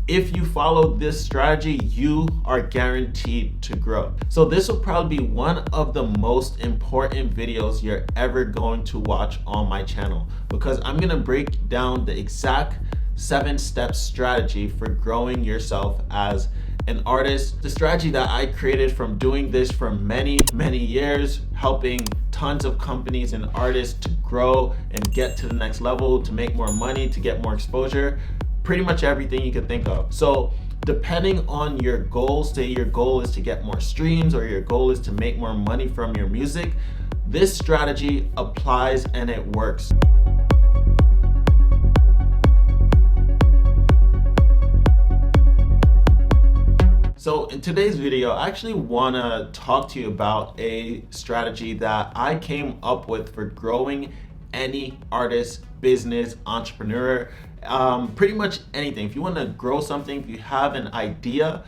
If you follow this strategy, you are guaranteed to grow. So this will probably be one of the most important videos you're ever going to watch on my channel, because I'm gonna break down the exact 7-step strategy for growing yourself as an artist. The strategy that I created from doing this for many years, helping tons of companies and artists to grow and get to the next level, to make more money, to get more exposure, pretty much everything you can think of. So depending on your goals, say your goal is to get more streams or your goal is to make more money from your music, this strategy applies and it works. So in today's video, I actually want to talk to you about a strategy that I came up with for growing any artist, business, entrepreneur, pretty much anything. If you want to grow something, if you have an idea,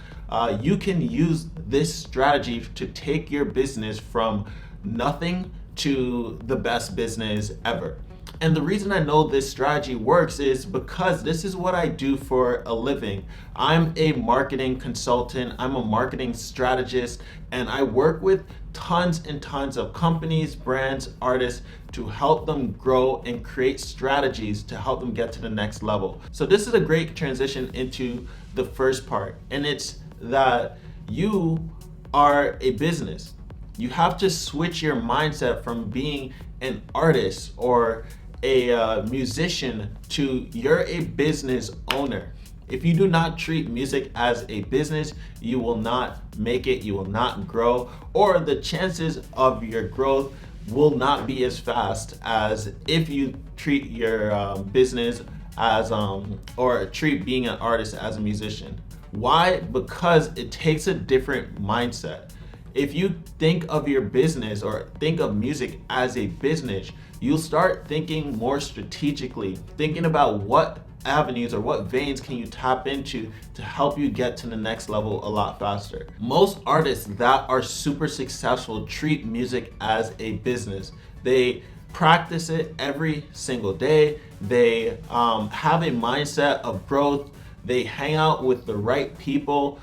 you can use this strategy to take your business from nothing to the best business ever. And the reason I know this strategy works is because this is what I do for a living. I'm a marketing consultant, I'm a marketing strategist, and I work with tons and tons of companies, brands, artists to help them grow and create strategies to help them get to the next level. So this is a great transition into the first part, and it's that you are a business. You have to switch your mindset from being an artist or a musician to you're a business owner. If you do not treat music as a business, you will not make it, you will not grow, or the chances of your growth will not be as fast as if you treat your business as or treat being an artist as a musician. Why? Because it takes a different mindset. If you think of your business or think of music as a business, you'll start thinking more strategically, thinking about what avenues or what veins can you tap into to help you get to the next level a lot faster. Most artists that are super successful treat music as a business. They practice it every single day. They have a mindset of growth. They hang out with the right people.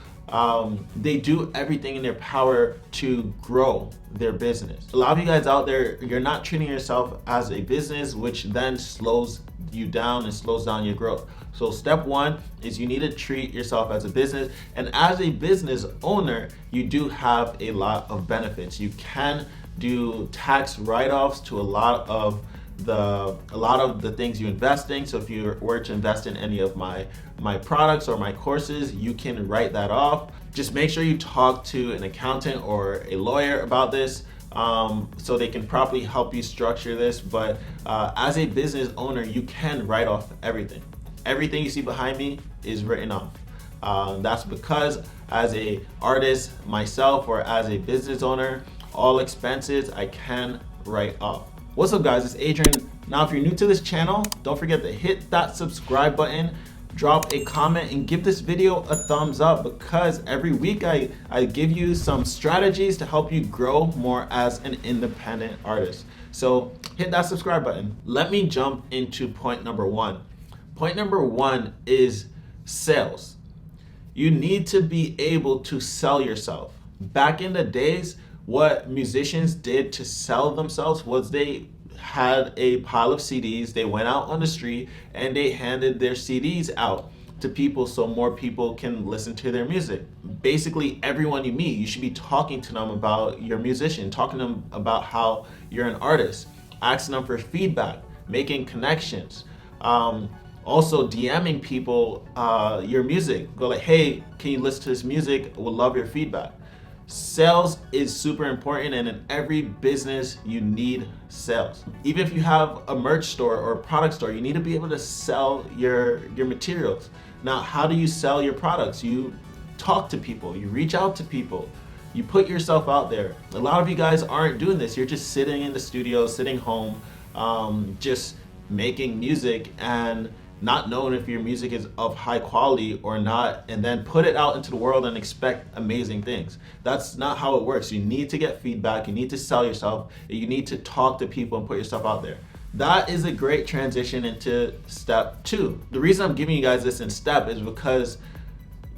They do everything in their power to grow their business. A lot of you guys out there, you're not treating yourself as a business, which then slows you down and slows down your growth. So step one is you need to treat yourself as a business. And as a business owner, you do have a lot of benefits. You can do tax write-offs to a lot of the things you invest in. So if you were to invest in any of my products or my courses, you can write that off. Just make sure you talk to an accountant or a lawyer about this so they can properly help you structure this. But as a business owner, you can write off everything. Everything you see behind me is written off. That's because as a artist myself or as a business owner, all expenses I can write off. What's up guys, it's Adrian. Now if you're new to this channel, don't forget to hit that subscribe button, drop a comment, and give this video a thumbs up, because every week I give you some strategies to help you grow more as an independent artist. So hit that subscribe button. Let me jump into point number one. Point number one is sales. You need to be able to sell yourself. Back in the days, what musicians did to sell themselves was they had a pile of CDs, they went out on the street and they handed their CDs out to people so more people can listen to their music. Basically, everyone you meet, you should be talking to them about your musician, talking to them about how you're an artist, asking them for feedback, making connections. Also DMing people your music. Go like, hey, can you listen to this music? I would love your feedback. Sales is super important, and in every business you need sales. Even if you have a merch store or a product store, you need to be able to sell your materials. Now, how do you sell your products? You talk to people, you reach out to people, you put yourself out there. A lot of you guys aren't doing this. You're just sitting in the studio, sitting home, just making music and not knowing if your music is of high quality or not, and then put it out into the world and expect amazing things. That's not how it works. You need to get feedback, you need to sell yourself, you need to talk to people and put yourself out there. That is a great transition into step two. The reason I'm giving you guys this in step is because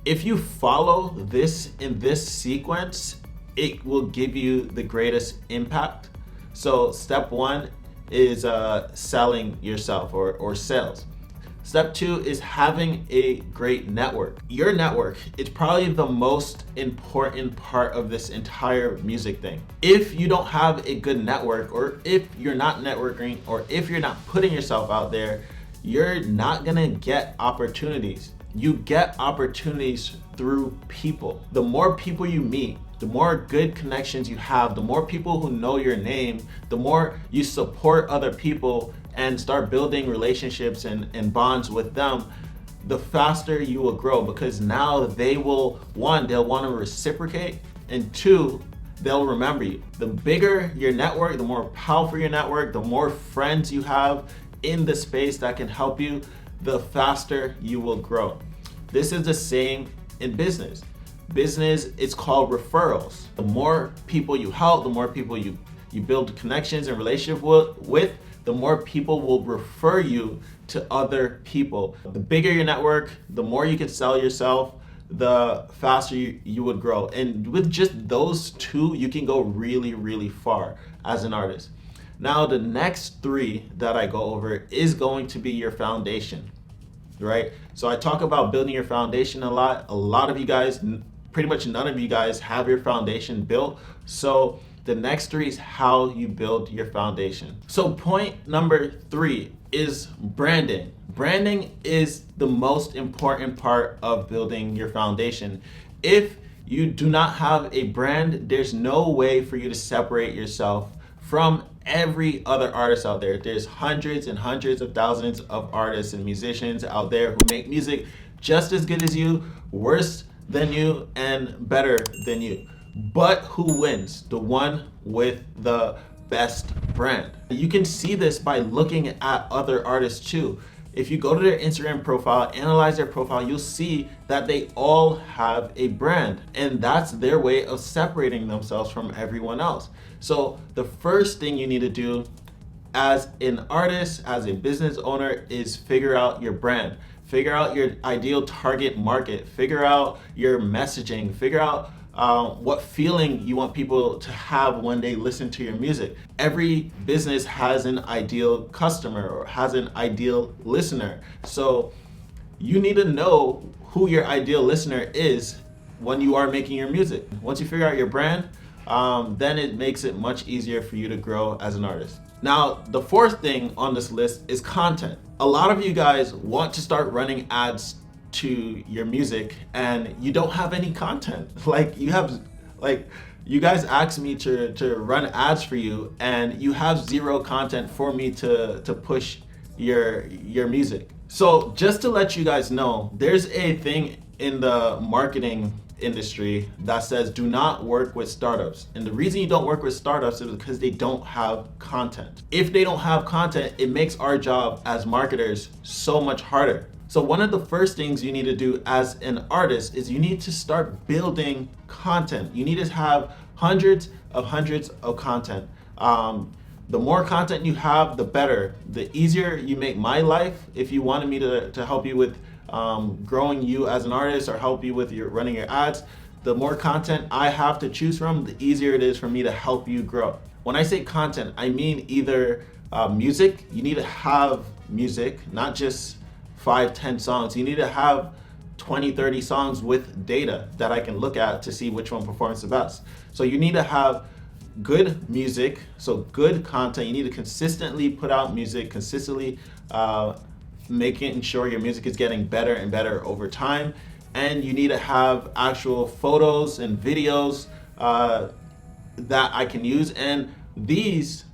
If you follow this in this sequence, it will give you the greatest impact. So step one is selling yourself or sales. Step two is having a great network. Your network is probably the most important part of this entire music thing. If you don't have a good network, or if you're not networking, or if you're not putting yourself out there, you're not gonna get opportunities. You get opportunities through people. The more people you meet, the more good connections you have, the more people who know your name, the more you support other people and start building relationships and bonds with them, the faster you will grow, because now they will, one, they'll want to reciprocate, and two, they'll remember you. The bigger your network, the more powerful your network, the more friends you have in the space that can help you, the faster you will grow. This is the same in business. Business, it's called referrals. The more people you help, the more people you build connections and relationship with, the more people will refer you to other people. The bigger your network, the more you can sell yourself, the faster you would grow. And with just those two, you can go really, really far as an artist. Now, the next three that I go over is going to be your foundation, right? So I talk about building your foundation a lot. A lot of you guys, pretty much none of you guys have your foundation built. So the next three is how you build your foundation. So point number three is branding. Branding is the most important part of building your foundation. If you do not have a brand, there's no way for you to separate yourself from every other artist out there. There's hundreds and hundreds of thousands of artists and musicians out there who make music just as good as you, worse than you, and better than you. But who wins? The one with the best brand. You can see this by looking at other artists too. If you go to their Instagram profile, analyze their profile, you'll see that they all have a brand, and that's their way of separating themselves from everyone else. So the first thing you need to do as an artist, as a business owner, is figure out your brand. Figure out your ideal target market. Figure out your messaging. Figure out what feeling you want people to have when they listen to your music. Every business has an ideal customer or has an ideal listener. So you need to know who your ideal listener is when you are making your music. Once you figure out your brand, then it makes it much easier for you to grow as an artist. Now, the fourth thing on this list is content. A lot of you guys want to start running ads to your music and you don't have any content. You guys asked me to run ads for you and you have zero content for me to push your music. So just to let you guys know, there's a thing in the marketing industry that says do not work with startups. And the reason you don't work with startups is because they don't have content. If they don't have content, it makes our job as marketers so much harder. So one of the first things you need to do as an artist is you need to start building content. You need to have hundreds of content. The more content you have, the better. The easier you make my life. If you wanted me to help you with growing you as an artist or help you with running your ads, the more content I have to choose from, the easier it is for me to help you grow. When I say content, I mean either music. You need to have music, not just 5-10 songs. You need to have 20-30 songs with data that I can look at to see which one performs the best. So you need to have good music, so good content. You need to consistently put out music, consistently making sure your music is getting better and better over time. And you need to have actual photos and videos that I can use. And these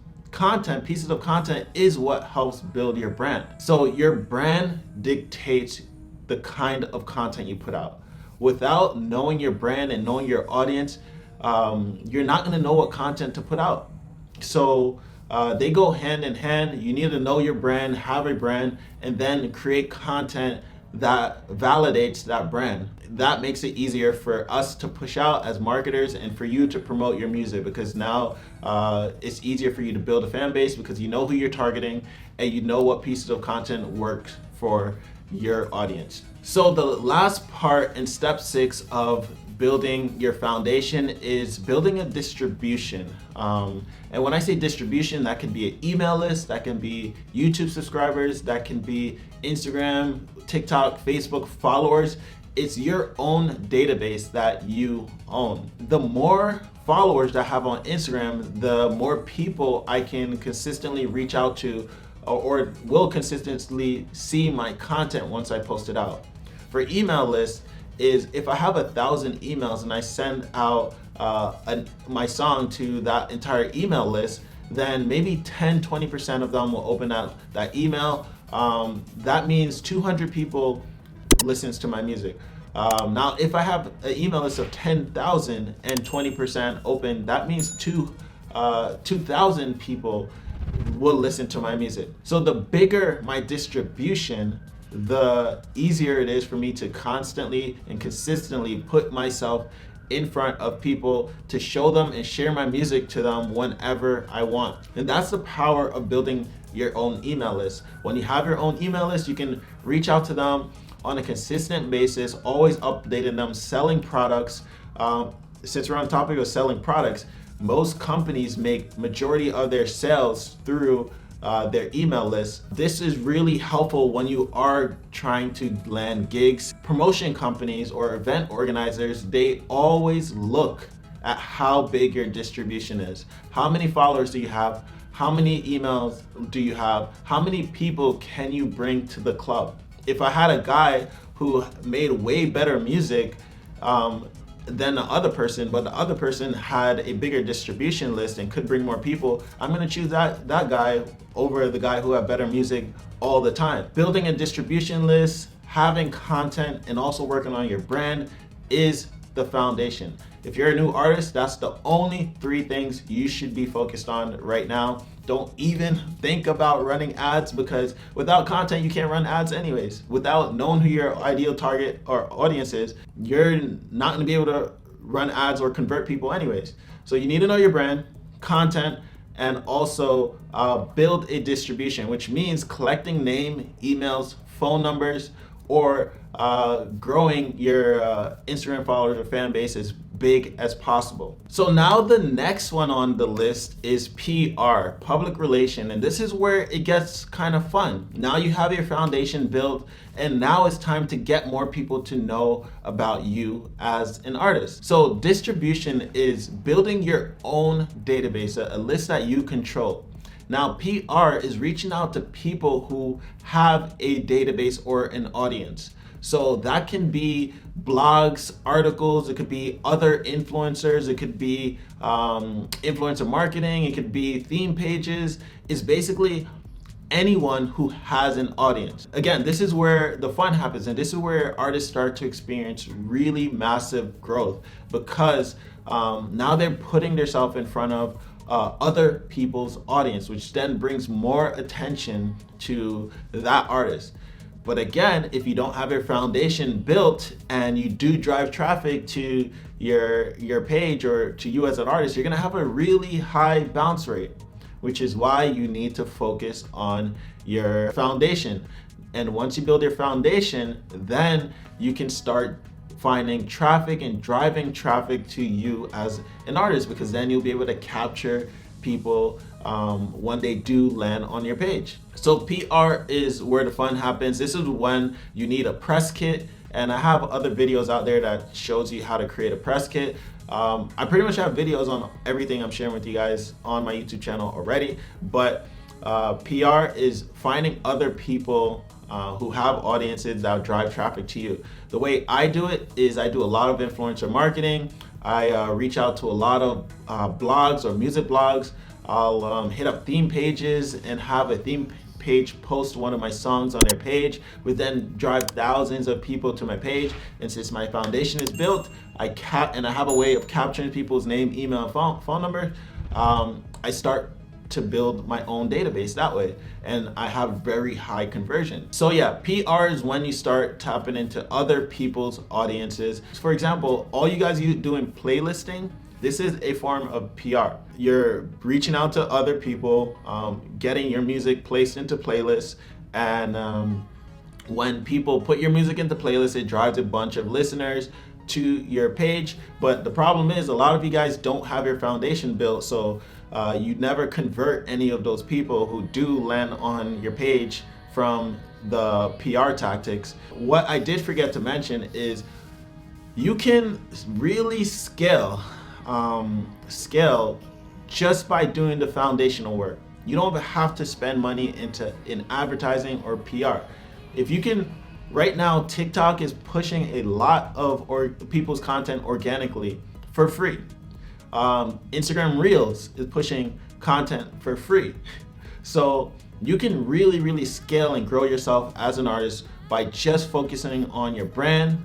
pieces of content is what helps build your brand. So your brand dictates the kind of content you put out. Without knowing your brand and knowing your audience, you're not gonna know what content to put out. So they go hand in hand. You need to know your brand, have a brand, and then create content that validates that brand. That makes it easier for us to push out as marketers and for you to promote your music, because now it's easier for you to build a fan base because you know who you're targeting and you know what pieces of content works for your audience. So the last part in step 6 of building your foundation is building a distribution. And when I say distribution, that can be an email list, that can be YouTube subscribers, that can be Instagram, TikTok, Facebook followers. It's your own database that you own. The more followers that I have on Instagram, the more people I can consistently reach out to or will consistently see my content once I post it out. For email lists, is if I have 1,000 emails and I send out my song to that entire email list, then maybe 10-20% of them will open that email. That means 200 people listens to my music. Now, if I have an email list of 10,000 and 20% open, that means 2,000 people will listen to my music. So the bigger my distribution, the easier it is for me to constantly and consistently put myself in front of people to show them and share my music to them whenever I want. And that's the power of building your own email list. When you have your own email list, you can reach out to them on a consistent basis, always updating them, selling products. Since we're on topic of selling products, most companies make majority of their sales through their email list. This is really helpful when you are trying to land gigs. Promotion companies or event organizers, they always look at how big your distribution is. How many followers do you have? How many emails do you have? How many people can you bring to the club? If I had a guy who made way better music than the other person, but the other person had a bigger distribution list and could bring more people, I'm gonna choose that guy over the guy who had better music all the time. Building a distribution list, having content, and also working on your brand is the foundation. If you're a new artist, that's the only 3 things you should be focused on right now. Don't even think about running ads, because without content, you can't run ads anyways. Without knowing who your ideal target or audience is, you're not gonna be able to run ads or convert people anyways. So you need to know your brand, content, and also build a distribution, which means collecting name, emails, phone numbers, or growing your Instagram followers or fan base as big as possible. So now the next one on the list is PR, public relation, and this is where it gets kind of fun. Now you have your foundation built, and now it's time to get more people to know about you as an artist. So distribution is building your own database, a list that you control. Now, PR is reaching out to people who have a database or an audience. So that can be blogs, articles, it could be other influencers, it could be influencer marketing, it could be theme pages. It's basically anyone who has an audience. Again, this is where the fun happens, and this is where artists start to experience really massive growth, because now they're putting themselves in front of other people's audience, which then brings more attention to that artist. But again, if you don't have your foundation built and you do drive traffic to your page or to you as an artist, you're gonna have a really high bounce rate, which is why you need to focus on your foundation. And once you build your foundation, then you can start finding traffic and driving traffic to you as an artist, because then you'll be able to capture people when they do land on your page. So PR is where the fun happens. This is when you need a press kit, and I have other videos out there that shows you how to create a press kit. I pretty much have videos on everything I'm sharing with you guys on my YouTube channel already, but PR is finding other people who have audiences that drive traffic to you. The way I do it is I do a lot of influencer marketing. I reach out to a lot of blogs or music blogs. I'll hit up theme pages and have a theme page post one of my songs on their page, which then drive thousands of people to my page. And since my foundation is built, I have a way of capturing people's name, email, and phone number. I start to build my own database that way, and I have very high conversion. So yeah, PR is when you start tapping into other people's audiences. For example, all you guys doing playlisting, this is a form of PR. You're reaching out to other people, getting your music placed into playlists, and When people put your music into playlists, it drives a bunch of listeners to your page. But the problem is, a lot of you guys don't have your foundation built, so you never convert any of those people who do land on your page from the PR tactics. What I did forget to mention is you can really scale just by doing the foundational work. You don't have to spend money in advertising or PR. If you can, right now TikTok is pushing a lot of people's content organically for free. Instagram Reels is pushing content for free. So you can really scale and grow yourself as an artist by just focusing on your brand,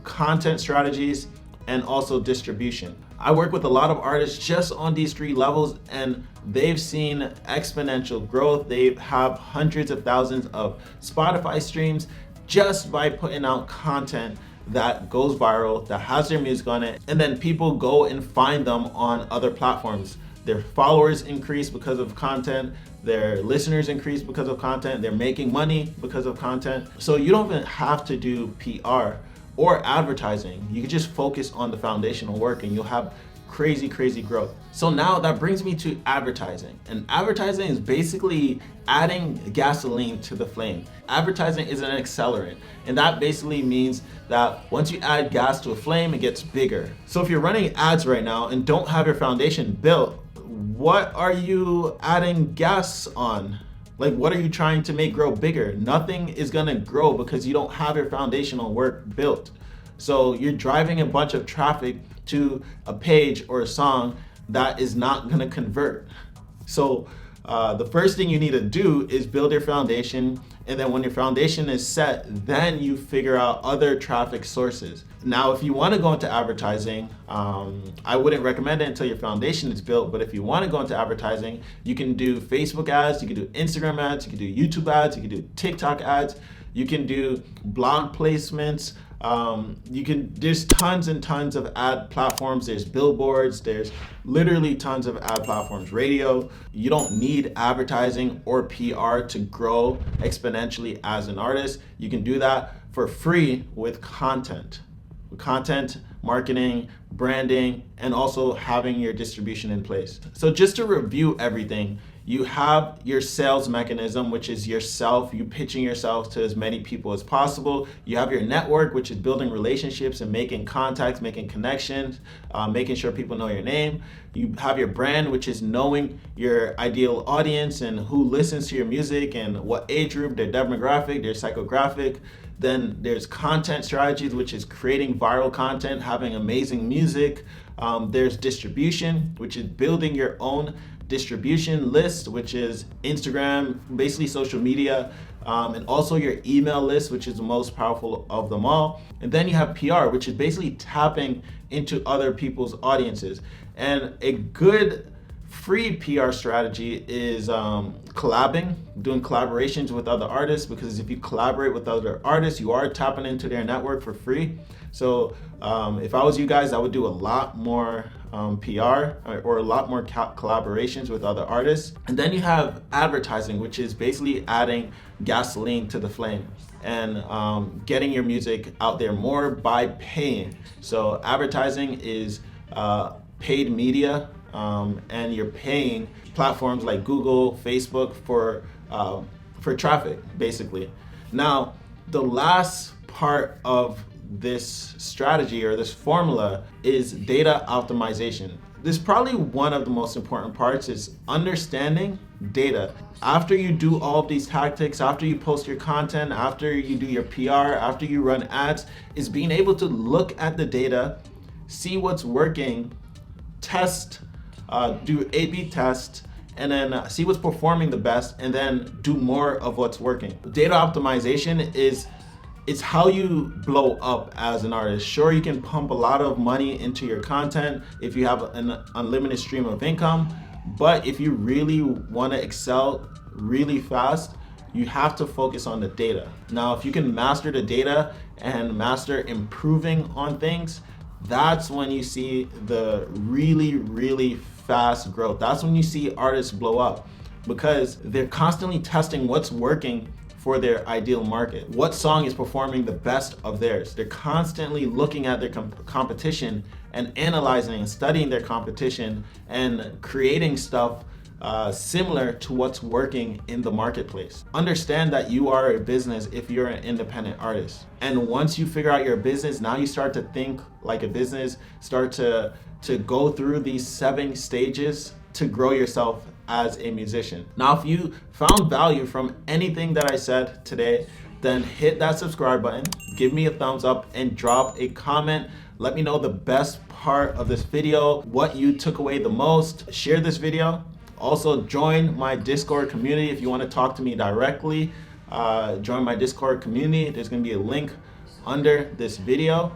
content strategies, and also distribution. I work with a lot of artists just on these 3 levels, and they've seen exponential growth. They have hundreds of thousands of Spotify streams just by putting out content that goes viral, that has their music on it, and then people go and find them on other platforms. Their followers increase because of content, their listeners increase because of content, they're making money because of content. So you don't even have to do PR or advertising. You can just focus on the foundational work and you'll have crazy growth. So now that brings me to advertising. And advertising is basically adding gasoline to the flame. Advertising is an accelerant. And that basically means that once you add gas to a flame, it gets bigger. So if you're running ads right now and don't have your foundation built, what are you adding gas on? Like, what are you trying to make grow bigger? Nothing is gonna grow because you don't have your foundational work built. So you're driving a bunch of traffic to a page or a song that is not gonna convert. So the first thing you need to do is build your foundation, and then when your foundation is set, then you figure out other traffic sources. Now, if you want to go into advertising, I wouldn't recommend it until your foundation is built, but if you want to go into advertising, you can do Facebook ads, you can do Instagram ads, you can do YouTube ads, you can do TikTok ads, you can do blog placements. There's tons and tons of ad platforms. There's billboards, there's literally tons of ad platforms, radio. You don't need advertising or PR to grow exponentially as an artist. You can do that for free with content, marketing, branding, and also having your distribution in place. So just to review everything, you have your sales mechanism, which is yourself, you pitching yourself to as many people as possible. You have your network, which is building relationships and making contacts, making connections, making sure people know your name. You have your brand, which is knowing your ideal audience and who listens to your music and what age group, their demographic, their psychographic. Then there's content strategies, which is creating viral content, having amazing music. There's distribution, which is building your own distribution list, which is Instagram, basically social media, and also your email list, which is the most powerful of them all. And then you have PR, which is basically tapping into other people's audiences. And a good free PR strategy is collabing, doing collaborations with other artists, because if you collaborate with other artists, you are tapping into their network for free. So if I was you guys, I would do a lot more PR or a lot more collaborations with other artists. And then you have advertising, which is basically adding gasoline to the flame and getting your music out there more by paying. So advertising is paid media, and you're paying platforms like Google, Facebook for traffic, basically. Now, the last part of this strategy or this formula is data optimization. This is probably one of the most important parts, is understanding data. After you do all of these tactics, after you post your content, after you do your PR, after you run ads, is being able to look at the data, see what's working, test, do A/B test, and then see what's performing the best, and then do more of what's working. Data optimization it's how you blow up as an artist. Sure, you can pump a lot of money into your content if you have an unlimited stream of income, but if you really want to excel really fast, you have to focus on the data. Now, if you can master the data and master improving on things, that's when you see the really fast growth. That's when you see artists blow up, because they're constantly testing what's working for their ideal market? What song is performing the best of theirs? They're constantly looking at their competition and analyzing and studying their competition and creating stuff similar to what's working in the marketplace. Understand that you are a business if you're an independent artist. And once you figure out your business, now you start to think like a business, start to go through these 7 stages to grow yourself as a musician. Now, if you found value from anything that I said today, then hit that subscribe button, give me a thumbs up, and drop a comment. Let me know the best part of this video, what you took away the most. Share this video. Also, join my Discord community if you want to talk to me directly. Join my Discord community. There's going to be a link under this video.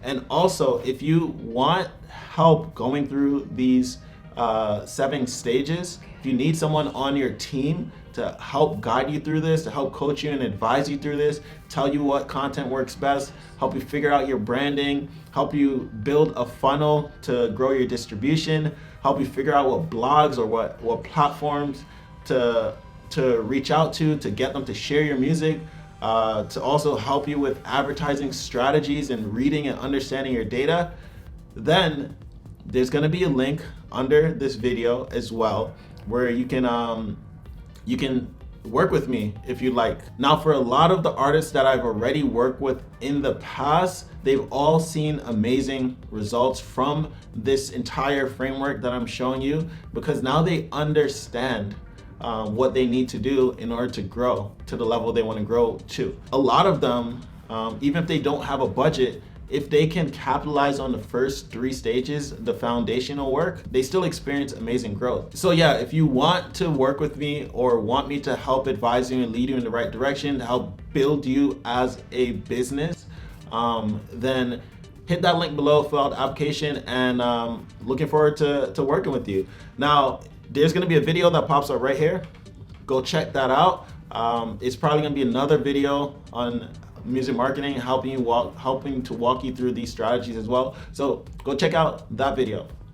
And also, if you want help going through these 7 stages, if you need someone on your team to help guide you through this, to help coach you and advise you through this, tell you what content works best, help you figure out your branding, help you build a funnel to grow your distribution, help you figure out what blogs or what platforms to reach out to get them to share your music, to also help you with advertising strategies and reading and understanding your data, then there's going to be a link under this video as well where you can work with me if you'd like. Now, for a lot of the artists that I've already worked with in the past, they've all seen amazing results from this entire framework that I'm showing you, because now they understand what they need to do in order to grow to the level they want to grow to. A lot of them, even if they don't have a budget, if they can capitalize on the first 3 stages, the foundational work, they still experience amazing growth. So yeah, if you want to work with me or want me to help advise you and lead you in the right direction, to help build you as a business, then hit that link below, fill out the application, and looking forward to working with you. Now, there's gonna be a video that pops up right here. Go check that out. It's probably gonna be another video on music marketing, helping to walk you through these strategies as well. So go check out that video.